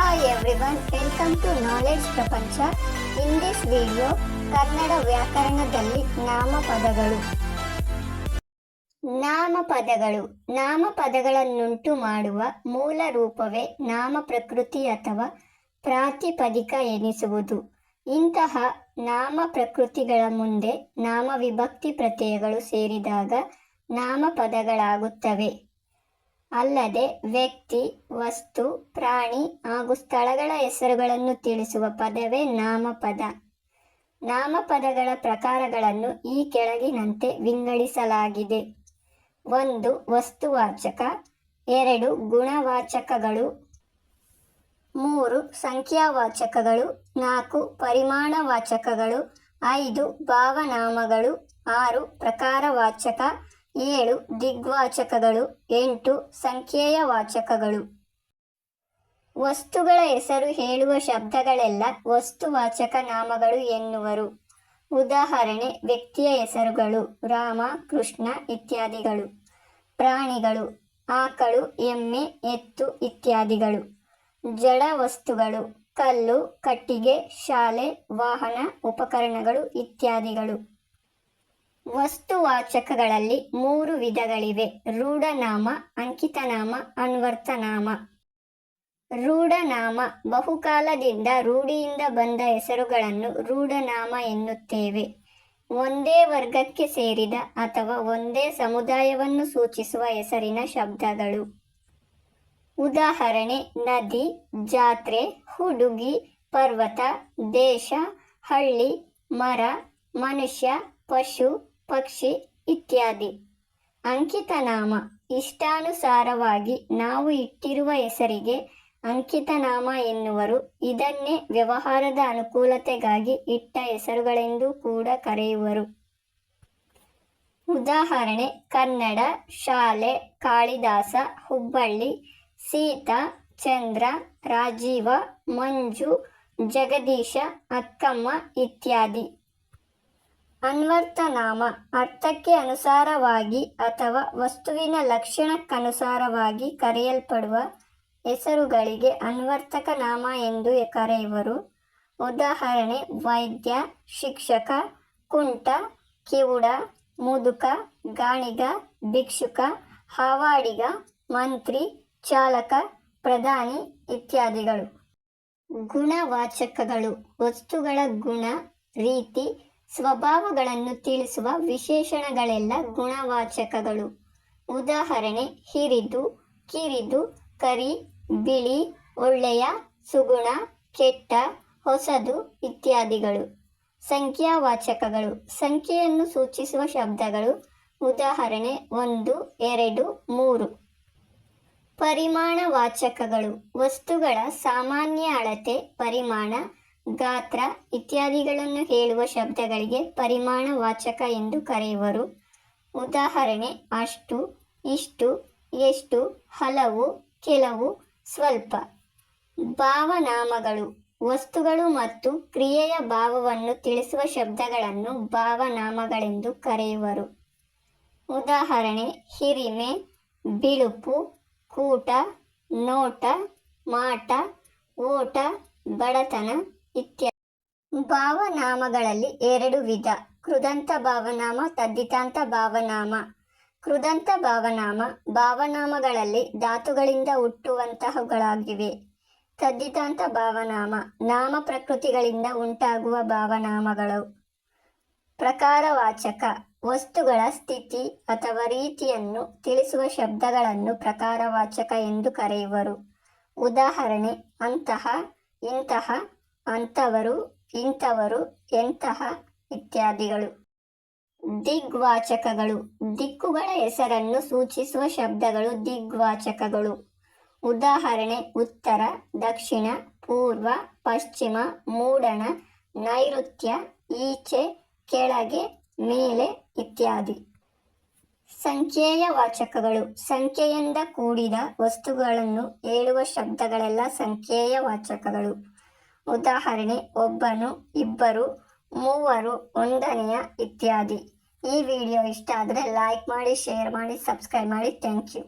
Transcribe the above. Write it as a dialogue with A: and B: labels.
A: Hi everyone, welcome to Knowledge ಪ್ರಪಂಚ. In this video, Kannada ವ್ಯಾಕರಣದಲ್ಲಿ ನಾಮಪದಗಳು. ನಾಮಪದಗಳನ್ನುಂಟು ಮಾಡುವ ಮೂಲ ರೂಪವೇ ನಾಮ ಪ್ರಕೃತಿ ಅಥವಾ ಪ್ರಾತಿಪದಿಕ ಎನಿಸುವುದು. ಇಂತಹ ನಾಮ ಪ್ರಕೃತಿಗಳ ಮುಂದೆ ನಾಮ ವಿಭಕ್ತಿ ಪ್ರತ್ಯಯಗಳು ಸೇರಿದಾಗ ನಾಮಪದಗಳಾಗುತ್ತವೆ. ಅಲ್ಲದೆ ವ್ಯಕ್ತಿ, ವಸ್ತು, ಪ್ರಾಣಿ ಹಾಗೂ ಸ್ಥಳಗಳ ಹೆಸರುಗಳನ್ನು ತಿಳಿಸುವ ಪದವೇ ನಾಮಪದ. ನಾಮಪದಗಳ ಪ್ರಕಾರಗಳನ್ನು ಈ ಕೆಳಗಿನಂತೆ ವಿಂಗಡಿಸಲಾಗಿದೆ. 1. ವಸ್ತುವಾಚಕ. 2. ಗುಣವಾಚಕಗಳು. 3. ಸಂಖ್ಯಾವಾಚಕಗಳು. 4. ಪರಿಮಾಣವಾಚಕಗಳು. 5. ಭಾವನಾಮಗಳು. 6. ಪ್ರಕಾರವಾಚಕ. 7. ದಿಗ್ವಾಚಕಗಳು. 8. ಸಂಖ್ಯೇಯ ವಾಚಕಗಳು. ವಸ್ತುಗಳ ಹೆಸರು ಹೇಳುವ ಶಬ್ದಗಳೆಲ್ಲ ವಸ್ತುವಾಚಕ ನಾಮಗಳು ಎನ್ನುವರು. ಉದಾಹರಣೆ: ವ್ಯಕ್ತಿಯ ಹೆಸರುಗಳು ರಾಮ, ಕೃಷ್ಣ ಇತ್ಯಾದಿಗಳು. ಪ್ರಾಣಿಗಳು: ಆಕಳು, ಎಮ್ಮೆ, ಎತ್ತು ಇತ್ಯಾದಿಗಳು. ಜಡ ವಸ್ತುಗಳು: ಕಲ್ಲು, ಕಟ್ಟಿಗೆ, ಶಾಲೆ, ವಾಹನ, ಉಪಕರಣಗಳು ಇತ್ಯಾದಿಗಳು. ವಸ್ತುವಾಚಕಗಳಲ್ಲಿ 3 ವಿಧಗಳಿವೆ: ರೂಢನಾಮ, ಅಂಕಿತನಾಮ, ಅನ್ವರ್ಥನಾಮ. ರೂಢನಾಮ: ಬಹುಕಾಲದಿಂದ ರೂಢಿಯಿಂದ ಬಂದ ಹೆಸರುಗಳನ್ನು ರೂಢನಾಮ ಎನ್ನುತ್ತೇವೆ. ಒಂದೇ ವರ್ಗಕ್ಕೆ ಸೇರಿದ ಅಥವಾ ಒಂದೇ ಸಮುದಾಯವನ್ನು ಸೂಚಿಸುವ ಹೆಸರಿನ ಶಬ್ದಗಳು. ಉದಾಹರಣೆ: ನದಿ, ಜಾತ್ರೆ, ಹುಡುಗಿ, ಪರ್ವತ, ದೇಶ, ಹಳ್ಳಿ, ಮರ, ಮನುಷ್ಯ, ಪಶು, ಪಕ್ಷಿ ಇತ್ಯಾದಿ. ಅಂಕಿತನಾಮ: ಇಷ್ಟಾನುಸಾರವಾಗಿ ನಾವು ಇಟ್ಟಿರುವ ಹೆಸರಿಗೆ ಅಂಕಿತನಾಮ ಎನ್ನುವರು. ಇದನ್ನೇ ವ್ಯವಹಾರದ ಅನುಕೂಲತೆಗಾಗಿ ಇಟ್ಟ ಹೆಸರುಗಳೆಂದು ಕೂಡ ಕರೆಯುವರು. ಉದಾಹರಣೆ: ಕನ್ನಡ, ಶಾಲೆ, ಕಾಳಿದಾಸ, ಹುಬ್ಬಳ್ಳಿ, ಸೀತಾ, ಚಂದ್ರ, ರಾಜೀವ, ಮಂಜು, ಜಗದೀಶ, ಅಕ್ಕಮ್ಮ ಇತ್ಯಾದಿ. ಅನ್ವರ್ಥನಾಮ: ಅರ್ಥಕ್ಕೆ ಅನುಸಾರವಾಗಿ ಅಥವಾ ವಸ್ತುವಿನ ಲಕ್ಷಣಕ್ಕನುಸಾರವಾಗಿ ಕರೆಯಲ್ಪಡುವ ಹೆಸರುಗಳಿಗೆ ಅನ್ವರ್ಥಕ ನಾಮ ಎಂದು ಕರೆಯುವರು. ಉದಾಹರಣೆ: ವೈದ್ಯ, ಶಿಕ್ಷಕ, ಕುಂಟ, ಕಿವುಡ, ಮುದುಕ, ಗಾಣಿಗ, ಭಿಕ್ಷುಕ, ಹಾವಾಡಿಗ, ಮಂತ್ರಿ, ಚಾಲಕ, ಪ್ರಧಾನಿ ಇತ್ಯಾದಿಗಳು. ಗುಣವಾಚಕಗಳು: ವಸ್ತುಗಳ ಗುಣ, ರೀತಿ, ಸ್ವಭಾವಗಳನ್ನು ತಿಳಿಸುವ ವಿಶೇಷಣಗಳೆಲ್ಲ ಗುಣವಾಚಕಗಳು. ಉದಾಹರಣೆ: ಹಿರಿದು, ಕಿರಿದು, ಕರಿ, ಬಿಳಿ, ಒಳ್ಳೆಯ, ಸುಗುಣ, ಕೆಟ್ಟ, ಹೊಸದು ಇತ್ಯಾದಿಗಳು. ಸಂಖ್ಯಾವಾಚಕಗಳು: ಸಂಖ್ಯೆಯನ್ನು ಸೂಚಿಸುವ ಶಬ್ದಗಳು. ಉದಾಹರಣೆ: 1, 2, 3. ಪರಿಮಾಣವಾಚಕಗಳು: ವಸ್ತುಗಳ ಸಾಮಾನ್ಯ ಅಳತೆ, ಪರಿಮಾಣ, ಗಾತ್ರ ಇತ್ಯಾದಿಗಳನ್ನು ಹೇಳುವ ಶಬ್ದಗಳಿಗೆ ಪರಿಮಾಣವಾಚಕ ಎಂದು ಕರೆಯುವರು. ಉದಾಹರಣೆ: ಅಷ್ಟು, ಇಷ್ಟು, ಎಷ್ಟು, ಹಲವು, ಕೆಲವು, ಸ್ವಲ್ಪ. ಭಾವನಾಮಗಳು: ವಸ್ತುಗಳು ಮತ್ತು ಕ್ರಿಯೆಯ ಭಾವವನ್ನು ತಿಳಿಸುವ ಶಬ್ದಗಳನ್ನು ಭಾವನಾಮಗಳೆಂದು ಕರೆಯುವರು. ಉದಾಹರಣೆ: ಹಿರಿಮೆ, ಬಿಳುಪು, ಕೂಟ, ನೋಟ, ಮಾಟ, ಓಟ, ಬಡತನ ಇತ್ಯಾದಿ. ಭಾವನಾಮಗಳಲ್ಲಿ 2 ವಿಧ: ಕೃದಂತ ಭಾವನಾಮ, ತದ್ಧಿತಾಂತ ಭಾವನಾಮ. ಕೃದಂತ ಭಾವನಾಮ ಭಾವನಾಮಗಳಲ್ಲಿ ಧಾತುಗಳಿಂದ ಹುಟ್ಟುವಂತಹವುಗಳಾಗಿವೆ. ತದ್ಧಿತಾಂತ ಭಾವನಾಮ ನಾಮ ಪ್ರಕೃತಿಗಳಿಂದ ಉಂಟಾಗುವ ಭಾವನಾಮಗಳು. ಪ್ರಕಾರವಾಚಕ: ವಸ್ತುಗಳ ಸ್ಥಿತಿ ಅಥವಾ ರೀತಿಯನ್ನು ತಿಳಿಸುವ ಶಬ್ದಗಳನ್ನು ಪ್ರಕಾರವಾಚಕ ಎಂದು ಕರೆಯುವರು. ಉದಾಹರಣೆ: ಅಂತಹ, ಇಂತಹ, ಅಂಥವರು, ಇಂಥವರು, ಎಂತಹ ಇತ್ಯಾದಿಗಳು. ದಿಗ್ವಾಚಕಗಳು: ದಿಕ್ಕುಗಳ ಹೆಸರನ್ನು ಸೂಚಿಸುವ ಶಬ್ದಗಳು ದಿಗ್ವಾಚಕಗಳು. ಉದಾಹರಣೆ: ಉತ್ತರ, ದಕ್ಷಿಣ, ಪೂರ್ವ, ಪಶ್ಚಿಮ, ಮೂಡಣ, ನೈಋತ್ಯ, ಈಚೆ, ಕೆಳಗೆ, ಮೇಲೆ ಇತ್ಯಾದಿ. ಸಂಖ್ಯೇಯ ವಾಚಕಗಳು: ಸಂಖ್ಯೆಯಿಂದ ಕೂಡಿದ ವಸ್ತುಗಳನ್ನು ಹೇಳುವ ಶಬ್ದಗಳೆಲ್ಲ ಸಂಖ್ಯೇಯ ವಾಚಕಗಳು. ಉದಾಹರಣೆ: ಒಬ್ಬನು, ಇಬ್ಬರು, ಮೂವರು, ಒಂದನೆಯ ಇತ್ಯಾದಿ. ಈ ವಿಡಿಯೋ ಇಷ್ಟ ಆದರೆ ಲೈಕ್ ಮಾಡಿ, ಶೇರ್ ಮಾಡಿ, ಸಬ್ಸ್ಕ್ರೈಬ್ ಮಾಡಿ. Thank you.